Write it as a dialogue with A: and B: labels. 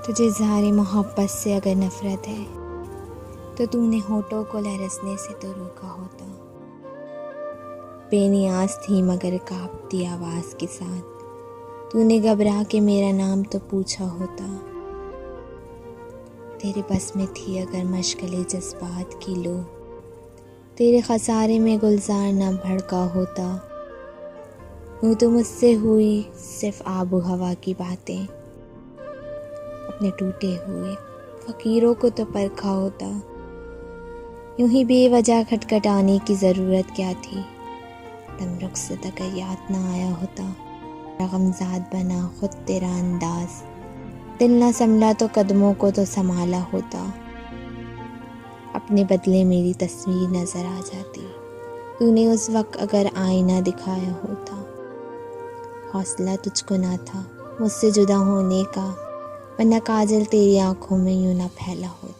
A: तुझे इज़हार मोहब्बत से अगर नफ़रत है तो तूने होठों को लहरसने से तो रोका होता। बेनियाज थी मगर कांपती आवाज़ के साथ तूने घबरा के मेरा नाम तो पूछा होता। तेरे बस में थी अगर मशगले जज्बात की लो, तेरे खसारे में गुलजार ना भड़का होता। यूँ तो मुझसे हुई सिर्फ आबो हवा की बातें, अपने टूटे हुए फ़कीरों को तो परखा होता। यूं ही बेवजह खटखटाने की ज़रूरत क्या थी, दम रुखसत अगर याद ना आया होता। गमज़ाद बना खुद तेरा अंदाज, दिल ना संभला तो कदमों को तो संभाला होता। अपने बदले मेरी तस्वीर नज़र आ जाती, तूने उस वक्त अगर आईना दिखाया होता। हौसला तुझको ना था मुझसे जुदा होने का, वरना काजल तेरी आंखों में यूं ना फैला होता।